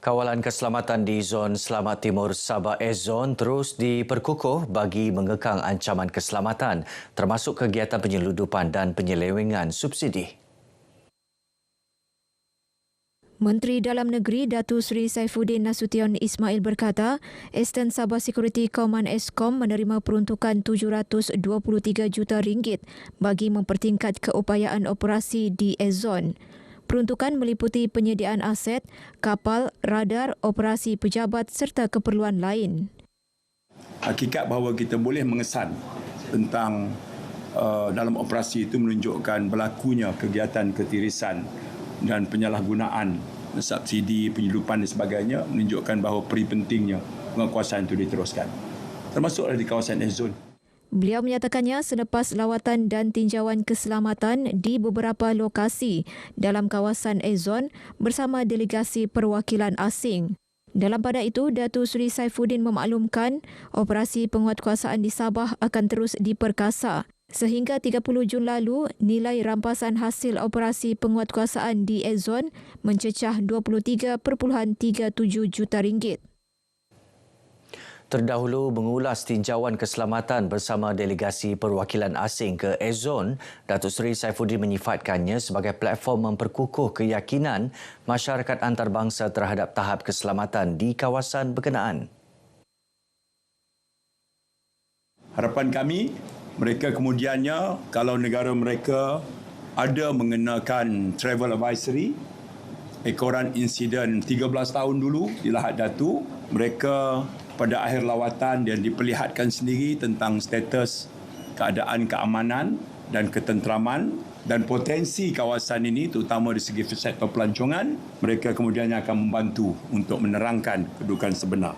Kawalan keselamatan di Zon Selamat Timur Sabah Zone terus diperkukuh bagi mengekang ancaman keselamatan termasuk kegiatan penyeludupan dan penyelewengan subsidi. Menteri Dalam Negeri Datuk Seri Saifuddin Nasution Ismail berkata, Eastern Sabah Security Command Eskom menerima peruntukan RM723 juta bagi mempertingkat keupayaan operasi di Zone. Peruntukan meliputi penyediaan aset, kapal, radar, operasi pejabat serta keperluan lain. Hakikat bahawa kita boleh mengesan tentang dalam operasi itu menunjukkan berlakunya kegiatan ketirisan dan penyalahgunaan subsidi, penyeludupan dan sebagainya menunjukkan bahawa peri pentingnya penguasaan itu diteruskan. Termasuklah di kawasan S-Zone. Beliau menyatakannya selepas lawatan dan tinjauan keselamatan di beberapa lokasi dalam kawasan S-Zone bersama delegasi perwakilan asing. Dalam pada itu, Datuk Seri Saifuddin memaklumkan operasi penguatkuasaan di Sabah akan terus diperkasa. Sehingga 30 Jun lalu, nilai rampasan hasil operasi penguatkuasaan di S-Zone mencecah RM23.37 juta. Terdahulu mengulas tinjauan keselamatan bersama delegasi perwakilan asing ke S-Zone, Datuk Seri Saifuddin menyifatkannya sebagai platform memperkukuh keyakinan masyarakat antarabangsa terhadap tahap keselamatan di kawasan berkenaan. Harapan kami, mereka kemudiannya kalau negara mereka ada mengenakan travel advisory, ekoran insiden 13 tahun dulu di Lahad Datu, mereka pada akhir lawatan dan diperlihatkan sendiri tentang status keadaan keamanan dan ketenteraman dan potensi kawasan ini terutama di segi sektor pelancongan, mereka kemudiannya akan membantu untuk menerangkan kedudukan sebenar.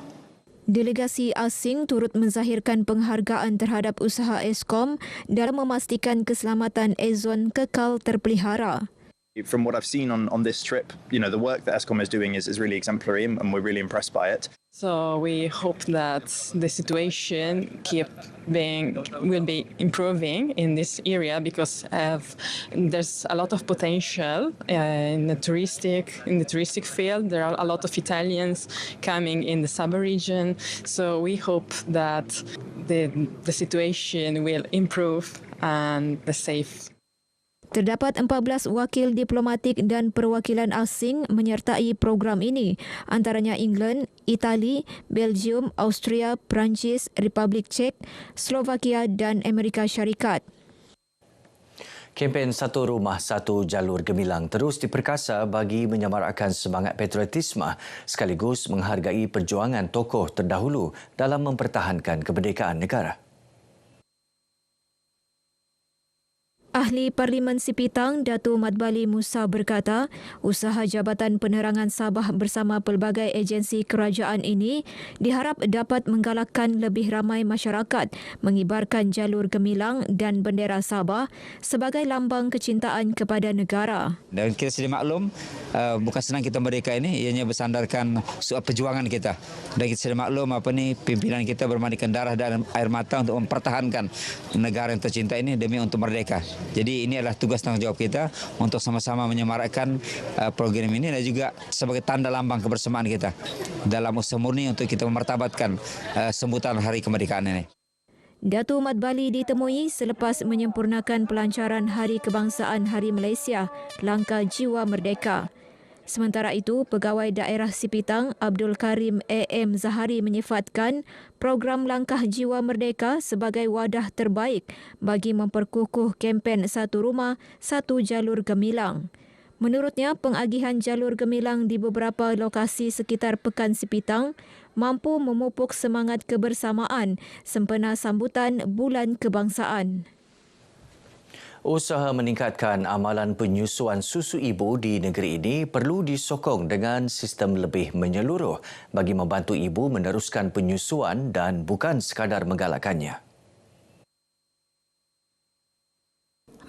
Delegasi asing turut menzahirkan penghargaan terhadap usaha Eskom dalam memastikan keselamatan S-Zone kekal terpelihara. From what I've seen on this trip, the work that Eskom is doing is really exemplary and we're really impressed by it. So we hope that the situation will be improving in this area because there's a lot of potential in the touristic field. There are a lot of Italians coming in the Sabah region. So we hope that the situation will improve and the safe. Terdapat 14 wakil diplomatik dan perwakilan asing menyertai program ini, antaranya England, Itali, Belgium, Austria, Perancis, Republik Czech, Slovakia dan Amerika Syarikat. Kempen Satu Rumah Satu Jalur Gemilang terus diperkasa bagi menyemarakkan semangat patriotisme sekaligus menghargai perjuangan tokoh terdahulu dalam mempertahankan kemerdekaan negara. Ahli Parlimen Sipitang, Datuk Mat Bali Musa berkata, usaha Jabatan Penerangan Sabah bersama pelbagai agensi kerajaan ini diharap dapat menggalakkan lebih ramai masyarakat mengibarkan jalur gemilang dan bendera Sabah sebagai lambang kecintaan kepada negara. Dan kita sedia maklum, bukan senang kita merdeka ini, ianya bersandarkan perjuangan kita. Dan kita sedia maklum pimpinan kita bermandikan darah dan air mata untuk mempertahankan negara yang tercinta ini demi untuk merdeka. Jadi ini adalah tugas tanggungjawab kita untuk sama-sama menyemarakkan program ini dan juga sebagai tanda lambang kebersamaan kita dalam usaha murni untuk kita memartabatkan sambutan Hari Kemerdekaan ini. Datuk Mat Bali ditemui selepas menyempurnakan pelancaran Hari Kebangsaan Hari Malaysia, Langkah Jiwa Merdeka. Sementara itu, Pegawai Daerah Sipitang Abdul Karim A.M. Zahari menyifatkan program Langkah Jiwa Merdeka sebagai wadah terbaik bagi memperkukuh kempen Satu Rumah, Satu Jalur Gemilang. Menurutnya, pengagihan jalur gemilang di beberapa lokasi sekitar Pekan Sipitang mampu memupuk semangat kebersamaan sempena sambutan Bulan Kebangsaan. Usaha meningkatkan amalan penyusuan susu ibu di negeri ini perlu disokong dengan sistem lebih menyeluruh bagi membantu ibu meneruskan penyusuan dan bukan sekadar menggalakkannya.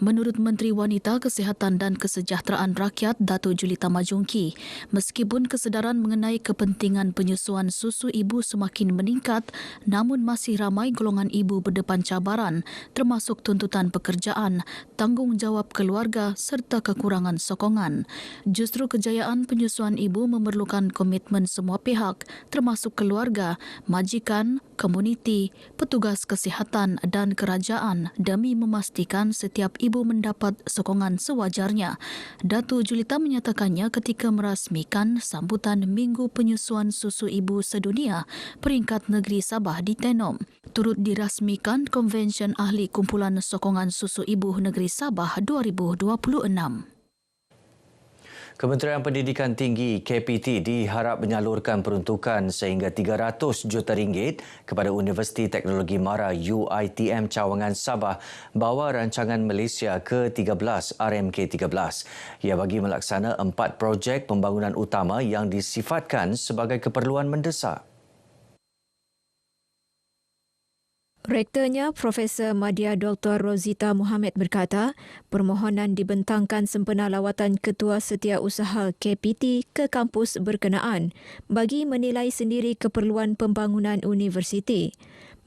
Menurut Menteri Wanita, Kesihatan dan Kesejahteraan Rakyat Datuk Julita Majongki, meskipun kesedaran mengenai kepentingan penyusuan susu ibu semakin meningkat, namun masih ramai golongan ibu berdepan cabaran termasuk tuntutan pekerjaan, tanggungjawab keluarga serta kekurangan sokongan. Justru kejayaan penyusuan ibu memerlukan komitmen semua pihak termasuk keluarga, majikan, komuniti, petugas kesihatan dan kerajaan demi memastikan setiap ibu mendapat sokongan sewajarnya. Datuk Julita menyatakannya ketika merasmikan sambutan Minggu Penyusuan Susu Ibu Sedunia peringkat negeri Sabah di Tenom. Turut dirasmikan Konvensyen Ahli Kumpulan Sokongan Susu Ibu Negeri Sabah 2026. Kementerian Pendidikan Tinggi KPT diharap menyalurkan peruntukan sehingga RM300 juta kepada Universiti Teknologi Mara UiTM Cawangan Sabah bawa rancangan Malaysia ke-13 RMK13. Ia bagi melaksana 4 projek pembangunan utama yang disifatkan sebagai keperluan mendesak. Rektornya Profesor Madya Dr. Rozita Mohamed berkata, permohonan dibentangkan sempena lawatan Ketua Setiausaha KPT ke kampus berkenaan bagi menilai sendiri keperluan pembangunan universiti.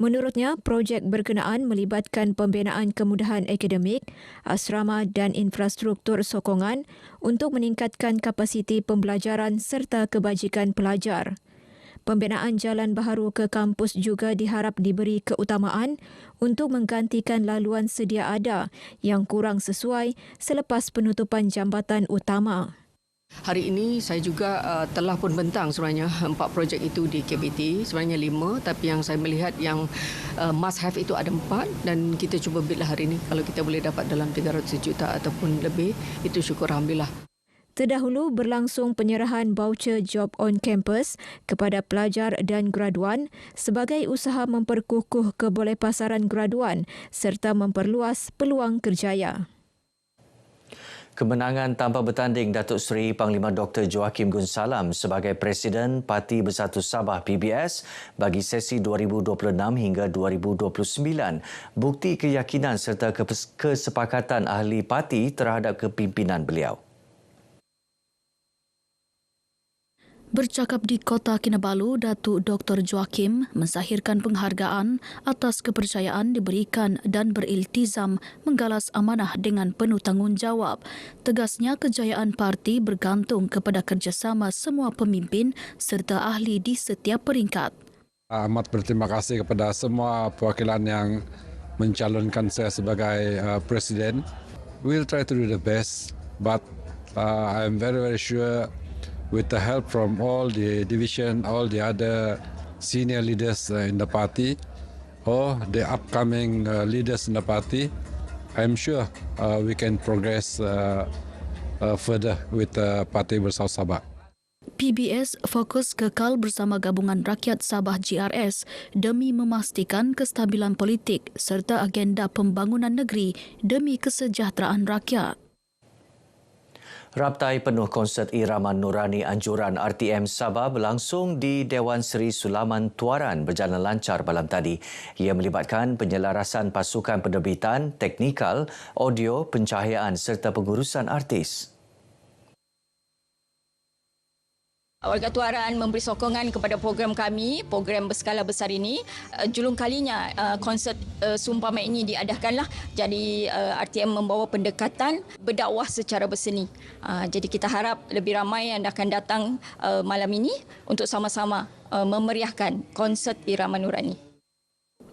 Menurutnya, projek berkenaan melibatkan pembinaan kemudahan akademik, asrama dan infrastruktur sokongan untuk meningkatkan kapasiti pembelajaran serta kebajikan pelajar. Pembinaan jalan baharu ke kampus juga diharap diberi keutamaan untuk menggantikan laluan sedia ada yang kurang sesuai selepas penutupan jambatan utama. Hari ini saya juga telah pun bentang sebenarnya 4 projek itu di KPT, sebenarnya 5, tapi yang saya melihat yang must have itu ada 4 dan kita cuba bid lah hari ini. Kalau kita boleh dapat dalam 300 juta ataupun lebih, itu syukur Alhamdulillah. Terdahulu berlangsung penyerahan voucher job on campus kepada pelajar dan graduan sebagai usaha memperkukuh kebolehpasaran graduan serta memperluas peluang kerjaya. Kemenangan tanpa bertanding Datuk Seri Panglima Dr. Joachim Gunsalam sebagai Presiden Parti Bersatu Sabah PBS bagi sesi 2026 hingga 2029 bukti keyakinan serta kesepakatan ahli parti terhadap kepimpinan beliau. Bercakap di Kota Kinabalu, Datuk Dr. Joachim menzahirkan penghargaan atas kepercayaan diberikan dan beriltizam menggalas amanah dengan penuh tanggungjawab. Tegasnya kejayaan parti bergantung kepada kerjasama semua pemimpin serta ahli di setiap peringkat. Amat berterima kasih kepada semua perwakilan yang mencalonkan saya sebagai Presiden. We'll try to do the best, but I'm very sure with the help from all the division, all the other senior leaders in the party, or the upcoming leaders in the party, I'm sure we can progress further with the Parti Bersatu Sabah. PBS fokus kekal bersama Gabungan Rakyat Sabah GRS demi memastikan kestabilan politik serta agenda pembangunan negeri demi kesejahteraan rakyat. Raptai penuh konsert Irama Nurani Anjuran RTM Sabah berlangsung di Dewan Seri Sulaman Tuaran berjalan lancar malam tadi. Ia melibatkan penyelarasan pasukan penerbitan, teknikal, audio, pencahayaan serta pengurusan artis. Warga Tuaran memberi sokongan kepada program kami, program berskala besar ini. Julung kalinya konsert seumpama ini diadakanlah. Jadi RTM membawa pendekatan berdakwah secara berseni. Jadi kita harap lebih ramai yang akan datang malam ini untuk sama-sama memeriahkan konsert Irama Nurani.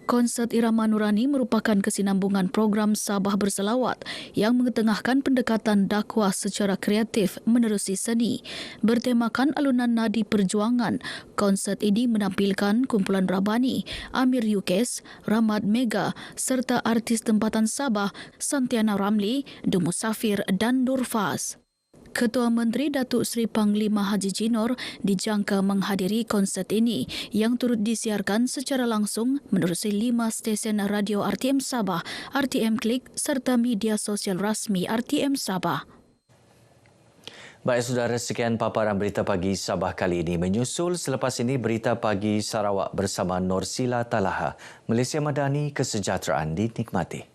Konsert Irama Nurani merupakan kesinambungan program Sabah Berselawat yang mengetengahkan pendekatan dakwah secara kreatif menerusi seni. Bertemakan alunan nadi perjuangan, konsert ini menampilkan kumpulan Rabani, Amir Yukes, Ramad Mega serta artis tempatan Sabah Santiana Ramli, Dumu Safir dan Nurfaz. Ketua Menteri Datuk Seri Panglima Haji Jinor dijangka menghadiri konsert ini yang turut disiarkan secara langsung menerusi 5 stesen radio RTM Sabah, RTM Klik serta media sosial rasmi RTM Sabah. Baik saudara, sekian paparan berita pagi Sabah kali ini. Menyusul selepas ini berita pagi Sarawak bersama Norsila Talaha. Malaysia Madani, kesejahteraan dinikmati.